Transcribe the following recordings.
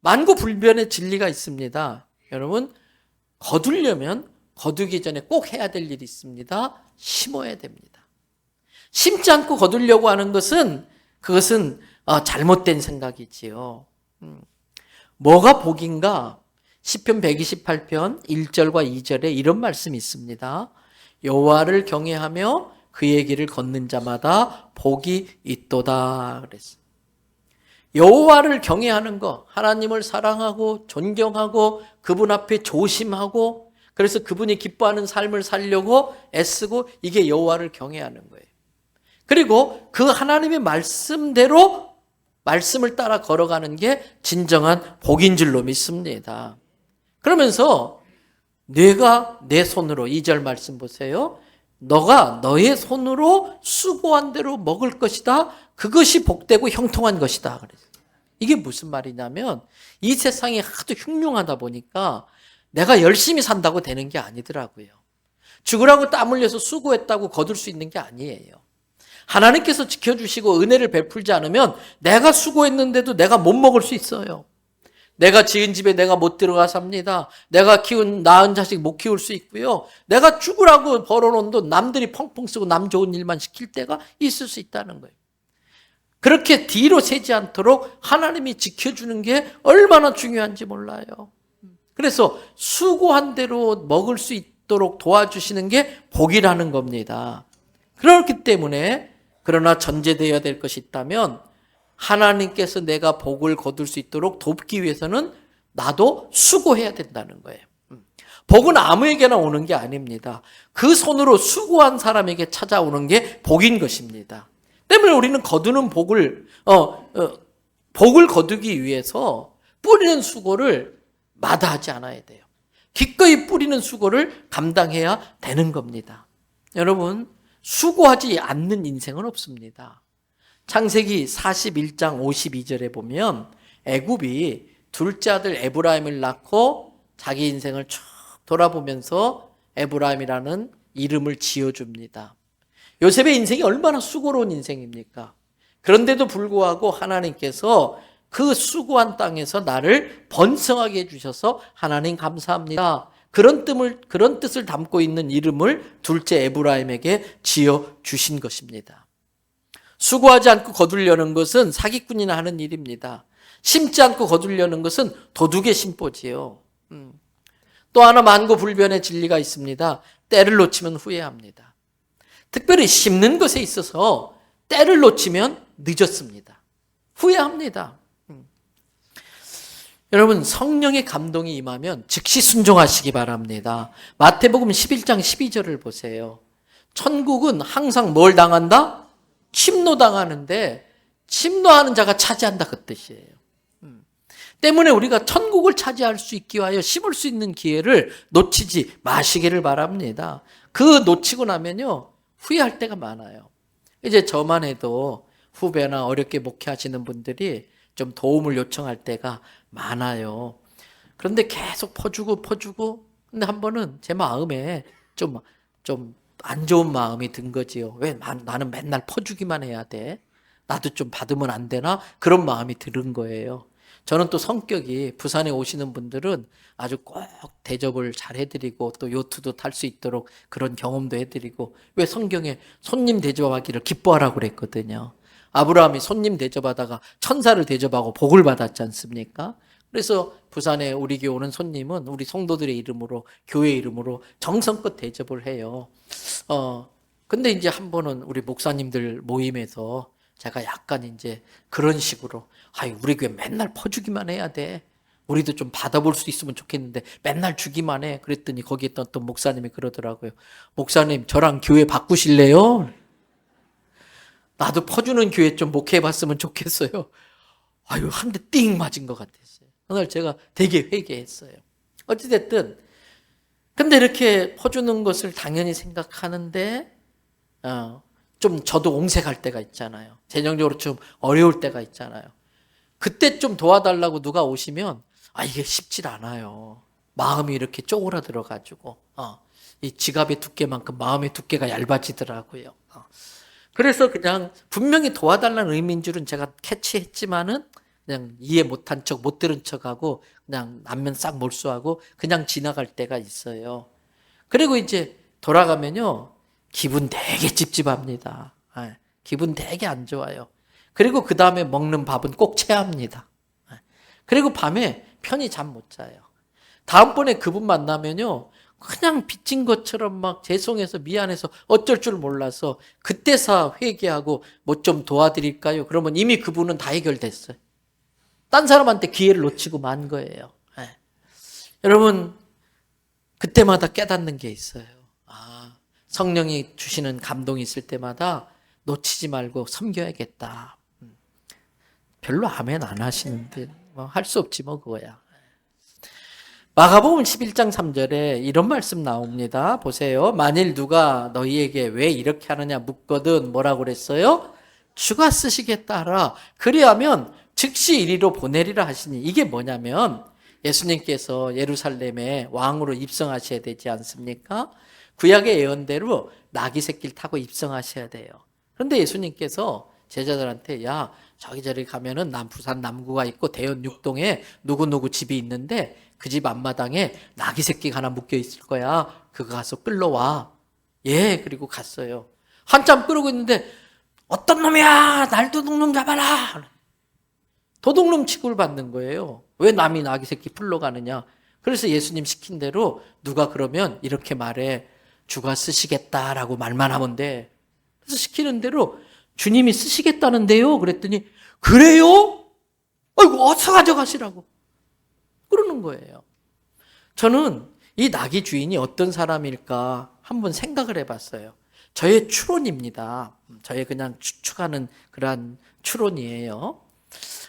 만고불변의 진리가 있습니다. 여러분, 거두려면 거두기 전에 꼭 해야 될 일이 있습니다. 심어야 됩니다. 심지 않고 거두려고 하는 것은 그것은 잘못된 생각이지요. 뭐가 복인가? 시편 128편 1절과 2절에 이런 말씀이 있습니다. 여호와를 경외하며 그의 길을 걷는 자마다 복이 있도다 그랬어요. 여호와를 경외하는 것, 하나님을 사랑하고 존경하고 그분 앞에 조심하고 그래서 그분이 기뻐하는 삶을 살려고 애쓰고 이게 여호와를 경외하는 거예요. 그리고 그 하나님의 말씀대로 말씀을 따라 걸어가는 게 진정한 복인 줄로 믿습니다. 그러면서 내가 내 손으로 2절 말씀 보세요. 너가 너의 손으로 수고한 대로 먹을 것이다. 그것이 복되고 형통한 것이다. 그랬어요. 이게 무슨 말이냐면 이 세상이 하도 흉흉하다 보니까 내가 열심히 산다고 되는 게 아니더라고요. 죽으라고 땀 흘려서 수고했다고 거둘 수 있는 게 아니에요. 하나님께서 지켜주시고 은혜를 베풀지 않으면 내가 수고했는데도 내가 못 먹을 수 있어요. 내가 지은 집에 내가 못 들어가 삽니다. 내가 낳은 자식 못 키울 수 있고요. 내가 죽으라고 벌어놓은 돈 남들이 펑펑 쓰고 남 좋은 일만 시킬 때가 있을 수 있다는 거예요. 그렇게 뒤로 새지 않도록 하나님이 지켜주는 게 얼마나 중요한지 몰라요. 그래서 수고한 대로 먹을 수 있도록 도와주시는 게 복이라는 겁니다. 그렇기 때문에 그러나 전제되어야 될 것이 있다면 하나님께서 내가 복을 거둘 수 있도록 돕기 위해서는 나도 수고해야 된다는 거예요. 복은 아무에게나 오는 게 아닙니다. 그 손으로 수고한 사람에게 찾아오는 게 복인 것입니다. 때문에 우리는 거두는 복을 거두기 위해서 뿌리는 수고를 마다하지 않아야 돼요. 기꺼이 뿌리는 수고를 감당해야 되는 겁니다. 여러분, 수고하지 않는 인생은 없습니다. 창세기 41장 52절에 보면 애굽이 둘째 아들 에브라임을 낳고 자기 인생을 쭉 돌아보면서 에브라임이라는 이름을 지어줍니다. 요셉의 인생이 얼마나 수고로운 인생입니까? 그런데도 불구하고 하나님께서 그 수고한 땅에서 나를 번성하게 해주셔서 하나님 감사합니다. 그런 뜻을 담고 있는 이름을 둘째 에브라임에게 지어주신 것입니다. 수고하지 않고 거두려는 것은 사기꾼이나 하는 일입니다. 심지 않고 거두려는 것은 도둑의 심보지요. 또 하나 만고불변의 진리가 있습니다. 때를 놓치면 후회합니다. 특별히 심는 것에 있어서 때를 놓치면 늦었습니다. 후회합니다. 여러분, 성령의 감동이 임하면 즉시 순종하시기 바랍니다. 마태복음 11장 12절을 보세요. 천국은 항상 뭘 당한다? 침노당하는데 침노하는 자가 차지한다 그 뜻이에요. 때문에 우리가 천국을 차지할 수 있기 위하여 심을 수 있는 기회를 놓치지 마시기를 바랍니다. 그 놓치고 나면요 후회할 때가 많아요. 이제 저만 해도 후배나 어렵게 목회하시는 분들이 좀 도움을 요청할 때가 많아요. 그런데 계속 퍼주고 근데 한 번은 제 마음에 좀 안 좋은 마음이 든 거지요. 왜 나는 맨날 퍼주기만 해야 돼? 나도 좀 받으면 안 되나? 그런 마음이 들은 거예요. 저는 또 성격이 부산에 오시는 분들은 아주 꼭 대접을 잘 해드리고 또 요트도 탈 수 있도록 그런 경험도 해드리고 왜 성경에 손님 대접하기를 기뻐하라고 그랬거든요. 아브라함이 손님 대접하다가 천사를 대접하고 복을 받았지 않습니까? 그래서 부산에 우리 교회 오는 손님은 우리 성도들의 이름으로 교회 이름으로 정성껏 대접을 해요. 근데 이제 한 번은 우리 목사님들 모임에서 제가 약간 이제 그런 식으로 우리 교회 맨날 퍼주기만 해야 돼. 우리도 좀 받아볼 수 있으면 좋겠는데 맨날 주기만 해. 그랬더니 거기 있던 또 목사님이 그러더라고요. 목사님 저랑 교회 바꾸실래요? 나도 퍼주는 교회 좀 목회해봤으면 좋겠어요. 한 대 띵 맞은 것 같았어요. 그날 제가 되게 회개했어요. 어찌됐든 근데 이렇게 퍼주는 것을 당연히 생각하는데 좀 저도 옹색할 때가 있잖아요. 재정적으로 좀 어려울 때가 있잖아요. 그때 좀 도와달라고 누가 오시면 이게 쉽질 않아요. 마음이 이렇게 쪼그라들어가지고 이 지갑의 두께만큼 마음의 두께가 얇아지더라고요. 그래서 그냥 분명히 도와달라는 의미인 줄은 제가 캐치했지만은 그냥 이해 못한 척, 못 들은 척하고 그냥 안면 싹 몰수하고 그냥 지나갈 때가 있어요. 그리고 이제 돌아가면요, 기분 되게 찝찝합니다. 기분 되게 안 좋아요. 그리고 그 다음에 먹는 밥은 꼭 체합니다. 그리고 밤에 편히 잠 못 자요. 다음번에 그분 만나면요, 그냥 빚진 것처럼 막 죄송해서 미안해서 어쩔 줄 몰라서 그때서 회개하고 뭐 좀 도와드릴까요? 그러면 이미 그분은 다 해결됐어요. 딴 사람한테 기회를 놓치고 만 거예요. 여러분, 그때마다 깨닫는 게 있어요. 성령이 주시는 감동이 있을 때마다 놓치지 말고 섬겨야겠다. 별로 아멘 안 하시는데 할 수 없지 뭐 그거야. 마가복음 11장 3절에 이런 말씀 나옵니다. 보세요. 만일 누가 너희에게 왜 이렇게 하느냐 묻거든 뭐라고 그랬어요? 주가 쓰시겠다 하라. 그리하면 즉시 이리로 보내리라 하시니, 이게 뭐냐면 예수님께서 예루살렘에 왕으로 입성하셔야 되지 않습니까? 구약의 예언대로 나귀 새끼를 타고 입성하셔야 돼요. 그런데 예수님께서 제자들한테 야, 저기 가면은 부산 남구가 있고 대연 6동에 누구누구 집이 있는데 그 집 앞마당에 나귀 새끼가 하나 묶여 있을 거야. 그거 가서 끌러와. 예, 그리고 갔어요. 한참 끌고 있는데 어떤 놈이야, 날 도둑놈 잡아라. 도둑놈 취급을 받는 거예요. 왜 남이 나귀 새끼 풀러가느냐. 그래서 예수님 시킨 대로 누가 그러면 이렇게 말해, 주가 쓰시겠다라고 말만 하면 돼. 그래서 시키는 대로 주님이 쓰시겠다는데요. 그랬더니 그래요? 아이고, 어서 가져가시라고 그러는 거예요. 저는 이 나귀 주인이 어떤 사람일까 한번 생각을 해봤어요. 저의 추론입니다. 저의 그냥 추측하는 그러한 추론이에요.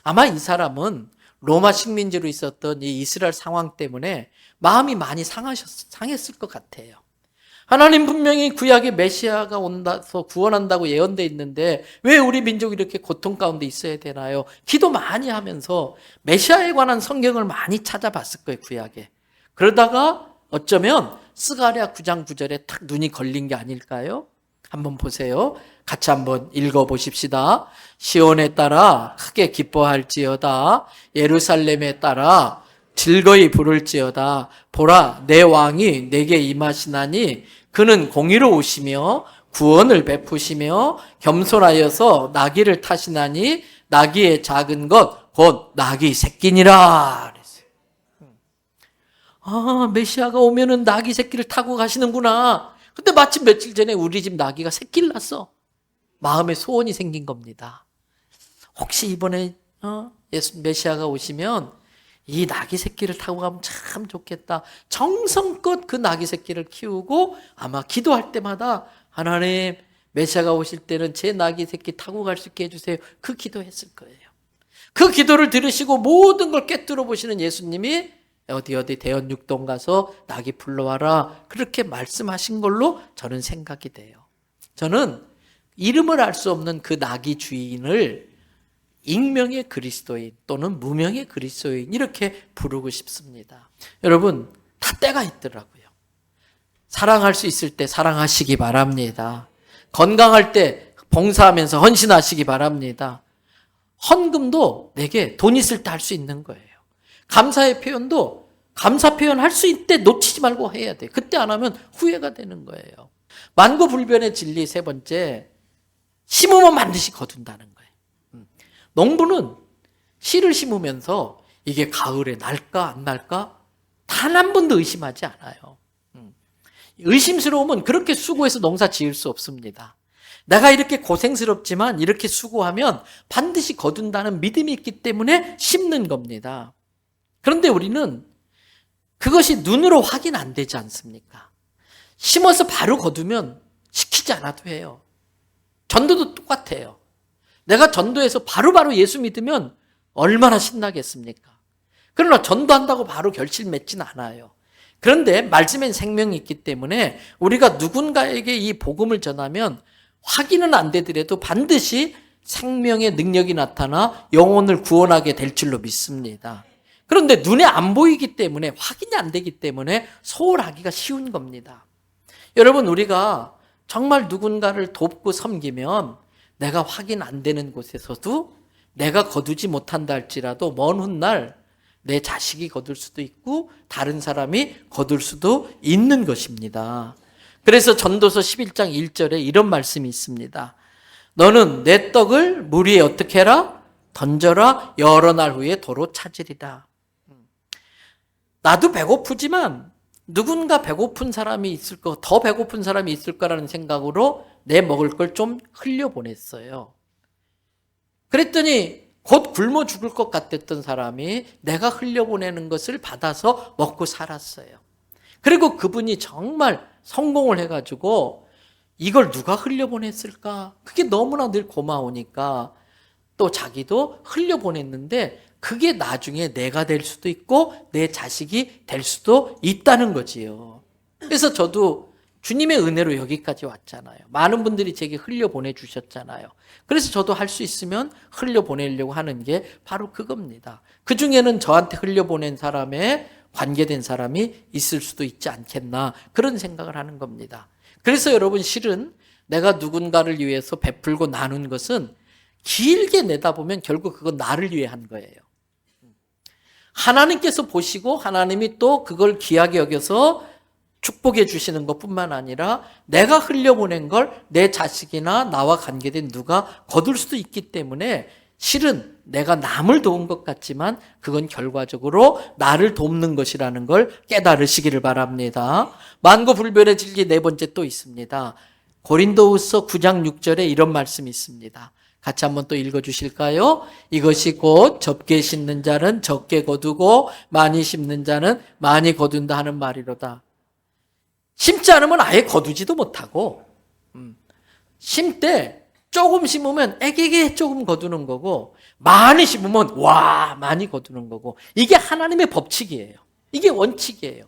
아마 이 사람은 로마 식민지로 있었던 이 이스라엘 상황 때문에 마음이 많이 상했을 것 같아요. 하나님 분명히 구약의 메시아가 온다서 구원한다고 예언되어 있는데 왜 우리 민족이 이렇게 고통 가운데 있어야 되나요? 기도 많이 하면서 메시아에 관한 성경을 많이 찾아봤을 거예요, 구약에. 그러다가 어쩌면 스가랴 9장 9절에 탁 눈이 걸린 게 아닐까요? 한번 보세요. 같이 한번 읽어보십시다. 시온에 따라 크게 기뻐할지어다. 예루살렘에 따라 즐거이 부를지어다. 보라, 내 왕이 내게 임하시나니 그는 공의로우시며 구원을 베푸시며 겸손하여서 나귀를 타시나니 나귀의 작은 것 곧 나귀 새끼니라. 메시아가 오면은 나귀 새끼를 타고 가시는구나. 근데 마침 며칠 전에 우리 집 나귀가 새끼를 낳았어. 마음에 소원이 생긴 겁니다. 혹시 이번에 메시아가 오시면 이 나귀 새끼를 타고 가면 참 좋겠다. 정성껏 그 나귀 새끼를 키우고 아마 기도할 때마다 하나님, 메시아가 오실 때는 제 나귀 새끼 타고 갈 수 있게 해주세요. 그 기도했을 거예요. 그 기도를 들으시고 모든 걸 꿰뚫어 보시는 예수님이 어디 대연 6동 가서 나귀 불러와라 그렇게 말씀하신 걸로 저는 생각이 돼요. 저는 이름을 알 수 없는 그 나귀 주인을 익명의 그리스도인 또는 무명의 그리스도인 이렇게 부르고 싶습니다. 여러분, 다 때가 있더라고요. 사랑할 수 있을 때 사랑하시기 바랍니다. 건강할 때 봉사하면서 헌신하시기 바랍니다. 헌금도 내게 돈 있을 때 할 수 있는 거예요. 감사의 표현도 감사 표현 할 수 있을 때 놓치지 말고 해야 돼. 그때 안 하면 후회가 되는 거예요. 만고불변의 진리 세 번째, 심으면 반드시 거둔다는 거예요. 농부는 씨를 심으면서 이게 가을에 날까 안 날까 단 한 번도 의심하지 않아요. 의심스러우면 그렇게 수고해서 농사 지을 수 없습니다. 내가 이렇게 고생스럽지만 이렇게 수고하면 반드시 거둔다는 믿음이 있기 때문에 심는 겁니다. 그런데 우리는 그것이 눈으로 확인 안 되지 않습니까? 심어서 바로 거두면 시키지 않아도 해요. 전도도 똑같아요. 내가 전도해서 바로바로 예수 믿으면 얼마나 신나겠습니까? 그러나 전도한다고 바로 결실 맺지는 않아요. 그런데 말씀엔 생명이 있기 때문에 우리가 누군가에게 이 복음을 전하면 확인은 안 되더라도 반드시 생명의 능력이 나타나 영혼을 구원하게 될 줄로 믿습니다. 그런데 눈에 안 보이기 때문에 확인이 안 되기 때문에 소홀하기가 쉬운 겁니다. 여러분, 우리가 정말 누군가를 돕고 섬기면 내가 확인 안 되는 곳에서도 내가 거두지 못한다 할지라도 먼 훗날 내 자식이 거둘 수도 있고 다른 사람이 거둘 수도 있는 것입니다. 그래서 전도서 11장 1절에 이런 말씀이 있습니다. 너는 내 떡을 물 위에 어떻게 해라? 던져라. 여러 날 후에 도로 찾으리라. 나도 배고프지만 누군가 배고픈 사람이 있을 거, 더 배고픈 사람이 있을 거라는 생각으로 내 먹을 걸 좀 흘려보냈어요. 그랬더니 곧 굶어 죽을 것 같았던 사람이 내가 흘려보내는 것을 받아서 먹고 살았어요. 그리고 그분이 정말 성공을 해가지고 이걸 누가 흘려보냈을까? 그게 너무나 늘 고마우니까 또 자기도 흘려보냈는데 그게 나중에 내가 될 수도 있고 내 자식이 될 수도 있다는 거지요. 그래서 저도 주님의 은혜로 여기까지 왔잖아요. 많은 분들이 제게 흘려보내주셨잖아요. 그래서 저도 할 수 있으면 흘려보내려고 하는 게 바로 그겁니다. 그 중에는 저한테 흘려보낸 사람에 관계된 사람이 있을 수도 있지 않겠나 그런 생각을 하는 겁니다. 그래서 여러분 실은 내가 누군가를 위해서 베풀고 나눈 것은 길게 내다보면 결국 그건 나를 위해 한 거예요. 하나님께서 보시고 하나님이 또 그걸 귀하게 여겨서 축복해 주시는 것뿐만 아니라 내가 흘려보낸 걸 내 자식이나 나와 관계된 누가 거둘 수도 있기 때문에 실은 내가 남을 도운 것 같지만 그건 결과적으로 나를 돕는 것이라는 걸 깨달으시기를 바랍니다. 만고불변의 진리 네 번째 또 있습니다. 고린도후서 9장 6절에 이런 말씀이 있습니다. 같이 한번 또 읽어주실까요? 이것이 곧 적게 심는 자는 적게 거두고 많이 심는 자는 많이 거둔다 하는 말이로다. 심지 않으면 아예 거두지도 못하고 심때 조금 심으면 애기게 조금 거두는 거고 많이 심으면 와 많이 거두는 거고 이게 하나님의 법칙이에요. 이게 원칙이에요.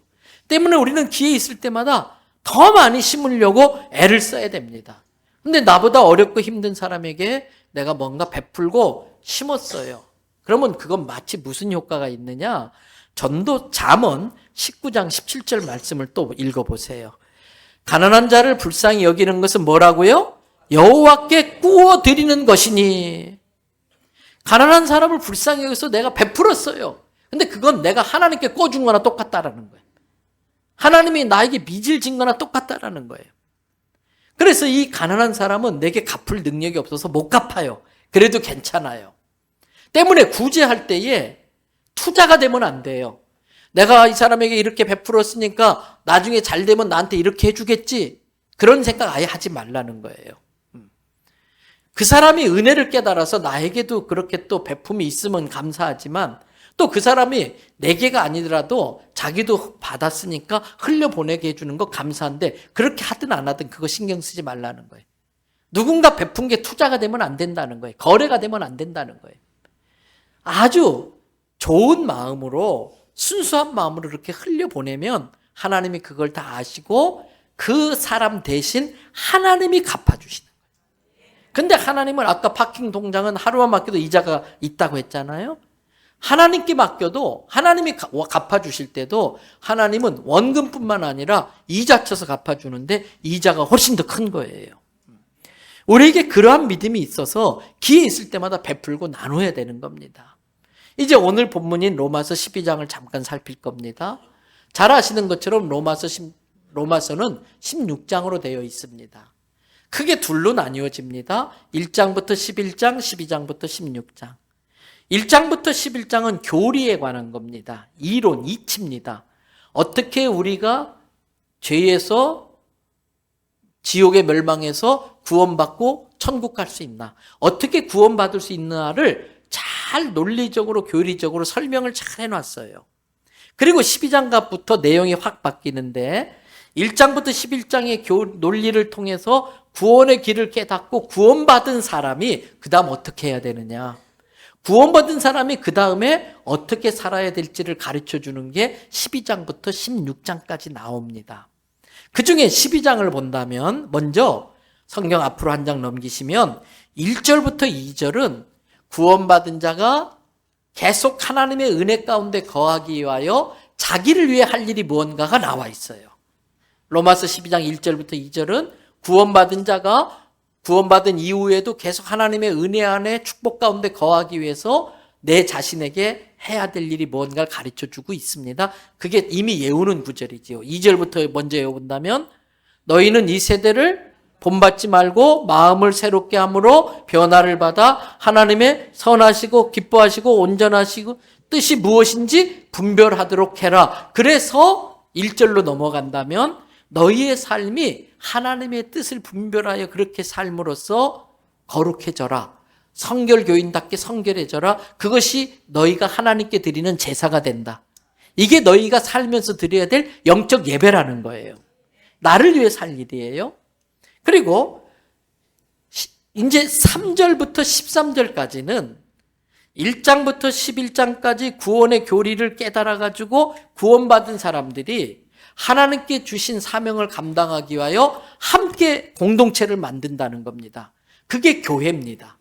때문에 우리는 기회 있을 때마다 더 많이 심으려고 애를 써야 됩니다. 근데 나보다 어렵고 힘든 사람에게 내가 뭔가 베풀고 심었어요. 그러면 그건 마치 무슨 효과가 있느냐? 전도 잠언 19장 17절 말씀을 또 읽어보세요. 가난한 자를 불쌍히 여기는 것은 뭐라고요? 여호와께 구워 드리는 것이니. 가난한 사람을 불쌍히 여기서 내가 베풀었어요. 근데 그건 내가 하나님께 꿔준 거나 똑같다라는 거예요. 하나님이 나에게 빚을 진 거나 똑같다라는 거예요. 그래서 이 가난한 사람은 내게 갚을 능력이 없어서 못 갚아요. 그래도 괜찮아요. 때문에 구제할 때에 투자가 되면 안 돼요. 내가 이 사람에게 이렇게 베풀었으니까 나중에 잘 되면 나한테 이렇게 해주겠지. 그런 생각 아예 하지 말라는 거예요. 그 사람이 은혜를 깨달아서 나에게도 그렇게 또 베품이 있으면 감사하지만 또 그 사람이 내게가 아니더라도 자기도 받았으니까 흘려보내게 해주는 거 감사한데 그렇게 하든 안 하든 그거 신경 쓰지 말라는 거예요. 누군가 베푼 게 투자가 되면 안 된다는 거예요. 거래가 되면 안 된다는 거예요. 아주 좋은 마음으로 순수한 마음으로 이렇게 흘려보내면 하나님이 그걸 다 아시고 그 사람 대신 하나님이 갚아주시는 거예요. 근데 하나님은 아까 파킹 통장은 하루만 맡겨도 이자가 있다고 했잖아요. 하나님께 맡겨도 하나님이 갚아주실 때도 하나님은 원금뿐만 아니라 이자 쳐서 갚아주는데 이자가 훨씬 더 큰 거예요. 우리에게 그러한 믿음이 있어서 기회 있을 때마다 베풀고 나눠야 되는 겁니다. 이제 오늘 본문인 로마서 12장을 잠깐 살필 겁니다. 잘 아시는 것처럼 로마서는 16장으로 되어 있습니다. 크게 둘로 나뉘어집니다. 1장부터 11장, 12장부터 16장. 1장부터 11장은 교리에 관한 겁니다. 이론, 이치입니다. 어떻게 우리가 죄에서 지옥에 멸망해서 구원받고 천국 갈 수 있나? 어떻게 구원받을 수 있나를 잘 논리적으로 교리적으로 설명을 잘 해놨어요. 그리고 12장부터 내용이 확 바뀌는데 1장부터 11장의 논리를 통해서 구원의 길을 깨닫고 구원받은 사람이 그 다음 어떻게 해야 되느냐? 구원받은 사람이 그 다음에 어떻게 살아야 될지를 가르쳐 주는 게 12장부터 16장까지 나옵니다. 그 중에 12장을 본다면 먼저 성경 앞으로 한 장 넘기시면 1절부터 2절은 구원받은 자가 계속 하나님의 은혜 가운데 거하기 위하여 자기를 위해 할 일이 무언가가 나와 있어요. 로마서 12장 1절부터 2절은 구원받은 자가 구원받은 이후에도 계속 하나님의 은혜 안에 축복 가운데 거하기 위해서 내 자신에게 해야 될 일이 뭔가를 가르쳐주고 있습니다. 그게 이미 외우는 구절이지요. 2절부터 먼저 외워본다면 너희는 이 세대를 본받지 말고 마음을 새롭게 함으로 변화를 받아 하나님의 선하시고 기뻐하시고 온전하시고 뜻이 무엇인지 분별하도록 해라. 그래서 1절로 넘어간다면 너희의 삶이 하나님의 뜻을 분별하여 그렇게 삶으로써 거룩해져라. 성결교인답게 성결해져라. 그것이 너희가 하나님께 드리는 제사가 된다. 이게 너희가 살면서 드려야 될 영적 예배라는 거예요. 나를 위해 살 일이에요. 그리고 이제 3절부터 13절까지는 1장부터 11장까지 구원의 교리를 깨달아가지고 구원받은 사람들이 하나님께 주신 사명을 감당하기 위하여 함께 공동체를 만든다는 겁니다. 그게 교회입니다.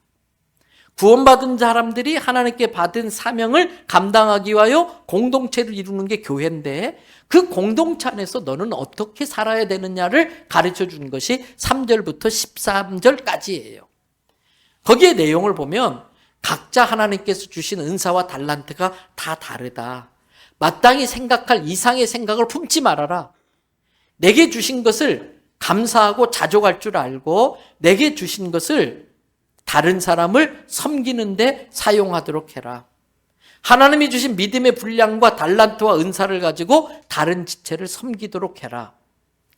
구원받은 사람들이 하나님께 받은 사명을 감당하기 위하여 공동체를 이루는 게 교회인데 그 공동체 안에서 너는 어떻게 살아야 되느냐를 가르쳐 주는 것이 3절부터 13절까지예요. 거기에 내용을 보면 각자 하나님께서 주신 은사와 달란트가 다 다르다. 마땅히 생각할 이상의 생각을 품지 말아라. 내게 주신 것을 감사하고 자족할 줄 알고 내게 주신 것을 다른 사람을 섬기는 데 사용하도록 해라. 하나님이 주신 믿음의 분량과 달란트와 은사를 가지고 다른 지체를 섬기도록 해라.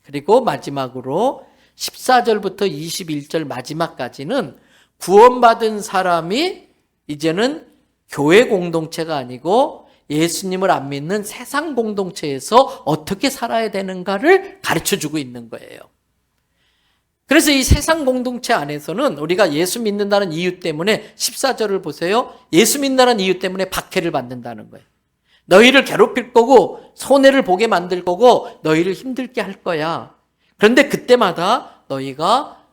그리고 마지막으로 14절부터 21절 마지막까지는 구원받은 사람이 이제는 교회 공동체가 아니고 예수님을 안 믿는 세상 공동체에서 어떻게 살아야 되는가를 가르쳐주고 있는 거예요. 그래서 이 세상 공동체 안에서는 우리가 예수 믿는다는 이유 때문에 14절을 보세요. 예수 믿는다는 이유 때문에 박해를 받는다는 거예요. 너희를 괴롭힐 거고 손해를 보게 만들 거고 너희를 힘들게 할 거야. 그런데 그때마다 너희가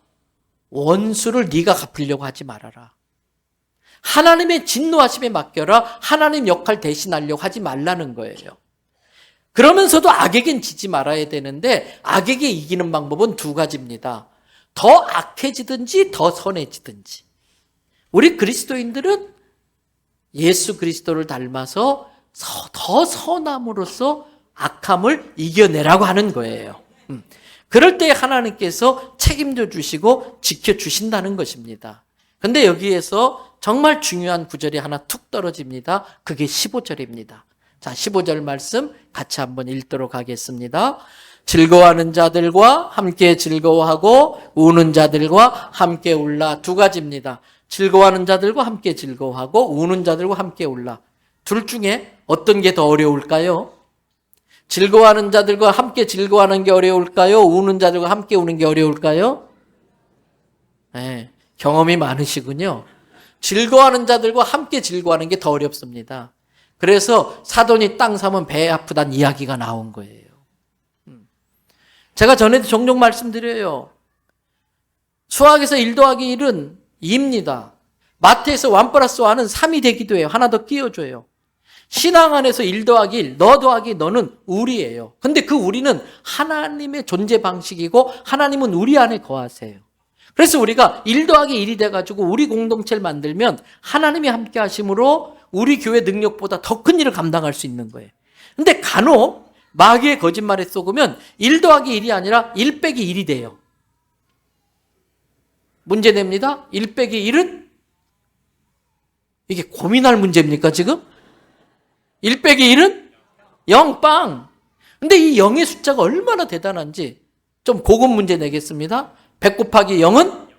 원수를 네가 갚으려고 하지 말아라. 하나님의 진노하심에 맡겨라. 하나님 역할 대신하려고 하지 말라는 거예요. 그러면서도 악에겐 지지 말아야 되는데 악에게 이기는 방법은 두 가지입니다. 더 악해지든지 더 선해지든지. 우리 그리스도인들은 예수 그리스도를 닮아서 더 선함으로써 악함을 이겨내라고 하는 거예요. 그럴 때 하나님께서 책임져 주시고 지켜주신다는 것입니다. 그런데 여기에서 정말 중요한 구절이 하나 툭 떨어집니다. 그게 15절입니다. 자, 15절 말씀 같이 한번 읽도록 하겠습니다. 즐거워하는 자들과 함께 즐거워하고 우는 자들과 함께 울라. 두 가지입니다. 즐거워하는 자들과 함께 즐거워하고 우는 자들과 함께 울라. 둘 중에 어떤 게 더 어려울까요? 즐거워하는 자들과 함께 즐거워하는 게 어려울까요? 우는 자들과 함께 우는 게 어려울까요? 네, 경험이 많으시군요. 즐거워하는 자들과 함께 즐거워하는 게 더 어렵습니다. 그래서 사돈이 땅 사면 배 아프다는 이야기가 나온 거예요. 제가 전에도 종종 말씀드려요. 수학에서 1 더하기 1은 2입니다. 마트에서 1 플러스 1은 3이 되기도 해요. 하나 더 끼워줘요. 신앙 안에서 1 더하기 1, 너 더하기 너는 우리예요. 근데 그 우리는 하나님의 존재 방식이고 하나님은 우리 안에 거하세요. 그래서 우리가 1 더하기 1이 돼가지고 우리 공동체를 만들면 하나님이 함께 하심으로 우리 교회 능력보다 더 큰 일을 감당할 수 있는 거예요. 근데 간혹 마귀의 거짓말에 속으면 1 더하기 1이 아니라 1 빼기 1이 돼요. 문제됩니다. 1 빼기 1은? 이게 고민할 문제입니까 지금? 1 빼기 1은? 0 빵. 근데 이 0의 숫자가 얼마나 대단한지 좀 고급 문제 내겠습니다. 100 곱하기 0은?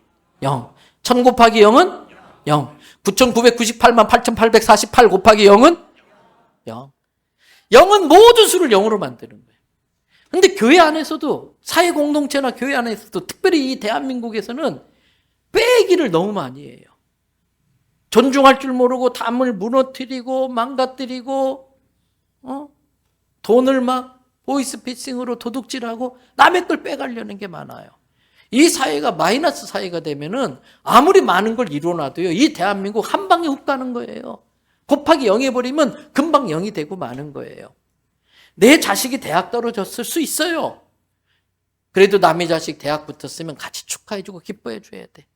0. 1000 곱하기 0은? 0. 9998만 8848 곱하기 0은? 0. 0은 모든 수를 0으로 만드는 거예요. 그런데 교회 안에서도 사회 공동체나 교회 안에서도 특별히 이 대한민국에서는 빼기를 너무 많이 해요. 존중할 줄 모르고 담을 무너뜨리고 망가뜨리고 돈을 막 보이스피싱으로 도둑질하고 남의 걸 빼가려는 게 많아요. 이 사회가 마이너스 사회가 되면은 아무리 많은 걸 이뤄놔도요, 이 대한민국 한 방에 훅 가는 거예요. 곱하기 0 해버리면 금방 0이 되고 마는 거예요. 내 자식이 대학 떨어졌을 수 있어요. 그래도 남의 자식 대학 붙었으면 같이 축하해주고 기뻐해줘야 돼.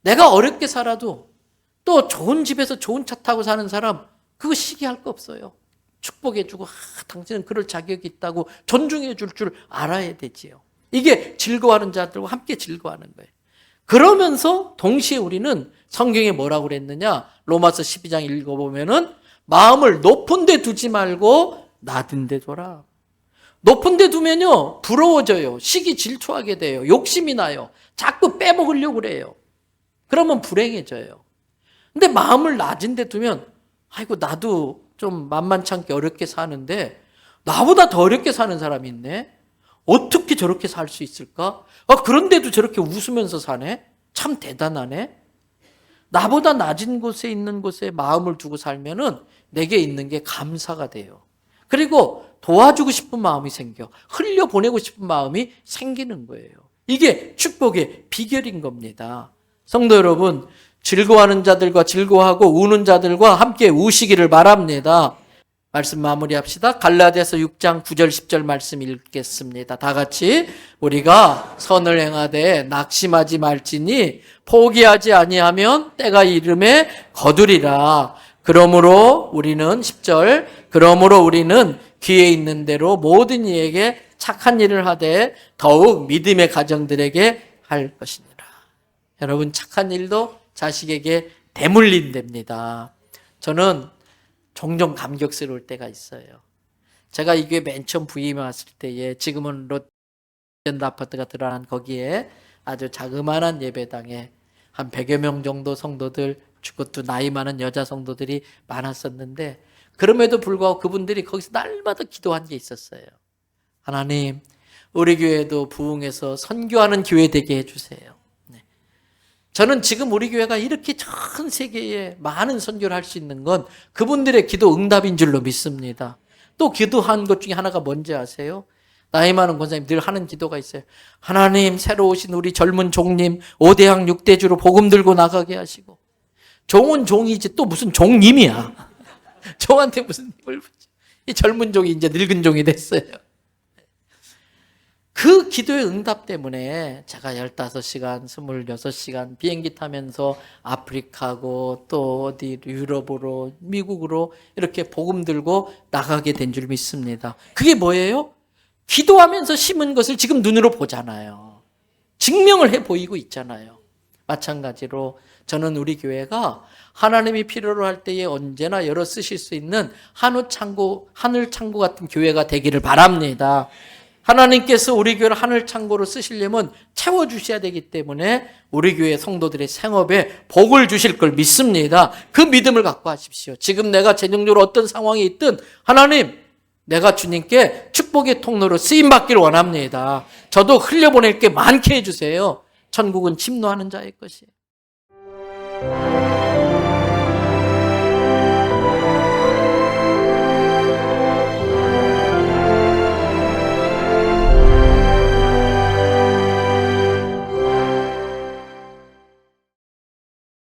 내가 어렵게 살아도 또 좋은 집에서 좋은 차 타고 사는 사람 그거 시기할 거 없어요. 축복해주고 당신은 그럴 자격이 있다고 존중해 줄 줄 알아야 되지요. 이게 즐거워하는 자들과 함께 즐거워하는 거예요. 그러면서 동시에 우리는 성경에 뭐라고 그랬느냐? 로마서 12장 읽어보면은 마음을 높은 데 두지 말고 낮은 데 둬라. 높은 데 두면요 부러워져요. 시기 질투하게 돼요. 욕심이 나요. 자꾸 빼먹으려고 그래요. 그러면 불행해져요. 근데 마음을 낮은 데 두면 아이고 나도 좀 만만찮게 어렵게 사는데 나보다 더 어렵게 사는 사람이 있네. 어떻게 저렇게 살 수 있을까? 그런데도 저렇게 웃으면서 사네? 참 대단하네? 나보다 낮은 곳에 있는 곳에 마음을 두고 살면은 내게 있는 게 감사가 돼요. 그리고 도와주고 싶은 마음이 생겨. 흘려보내고 싶은 마음이 생기는 거예요. 이게 축복의 비결인 겁니다. 성도 여러분, 즐거워하는 자들과 즐거워하고 우는 자들과 함께 우시기를 바랍니다. 말씀 마무리합시다. 갈라디아서 6장 9절 10절 말씀 읽겠습니다. 다 같이 우리가 선을 행하되 낙심하지 말지니 포기하지 아니하면 때가 이름에 거두리라. 그러므로 우리는 10절 그러므로 우리는 귀에 있는 대로 모든 이에게 착한 일을 하되 더욱 믿음의 가정들에게 할 것이니라. 여러분 착한 일도 자식에게 대물림됩니다. 저는 종종 감격스러울 때가 있어요. 제가 이 교회 맨 처음 부임해 왔을 때에 지금은 롯데랜드 아파트가 들어간 거기에 아주 자그마한 예배당에 한 100여 명 정도 성도들, 그것도 나이 많은 여자 성도들이 많았었는데 그럼에도 불구하고 그분들이 거기서 날마다 기도한 게 있었어요. 하나님, 우리 교회도 부흥해서 선교하는 교회 되게 해주세요. 저는 지금 우리 교회가 이렇게 전 세계에 많은 선교를 할 수 있는 건 그분들의 기도 응답인 줄로 믿습니다. 또 기도한 것 중에 하나가 뭔지 아세요? 나이 많은 권사님 늘 하는 기도가 있어요. 하나님, 새로 오신 우리 젊은 종님 5대학 6대주로 복음 들고 나가게 하시고. 종은 종이지 또 무슨 종님이야. 종한테 무슨 힘을 붙여. 이 젊은 종이 이제 늙은 종이 됐어요. 그 기도의 응답 때문에 제가 15시간, 26시간 비행기 타면서 아프리카고 또 어디 유럽으로, 미국으로 이렇게 복음 들고 나가게 된 줄 믿습니다. 그게 뭐예요? 기도하면서 심은 것을 지금 눈으로 보잖아요. 증명을 해 보이고 있잖아요. 마찬가지로 저는 우리 교회가 하나님이 필요로 할 때에 언제나 열어 쓰실 수 있는 하늘 창고 같은 교회가 되기를 바랍니다. 하나님께서 우리 교회를 하늘 창고로 쓰시려면 채워주셔야 되기 때문에 우리 교회 성도들의 생업에 복을 주실 걸 믿습니다. 그 믿음을 갖고 하십시오. 지금 내가 재정적으로 어떤 상황이 있든 하나님, 내가 주님께 축복의 통로로 쓰임받기를 원합니다. 저도 흘려보낼 게 많게 해주세요. 천국은 침노하는 자의 것이에요.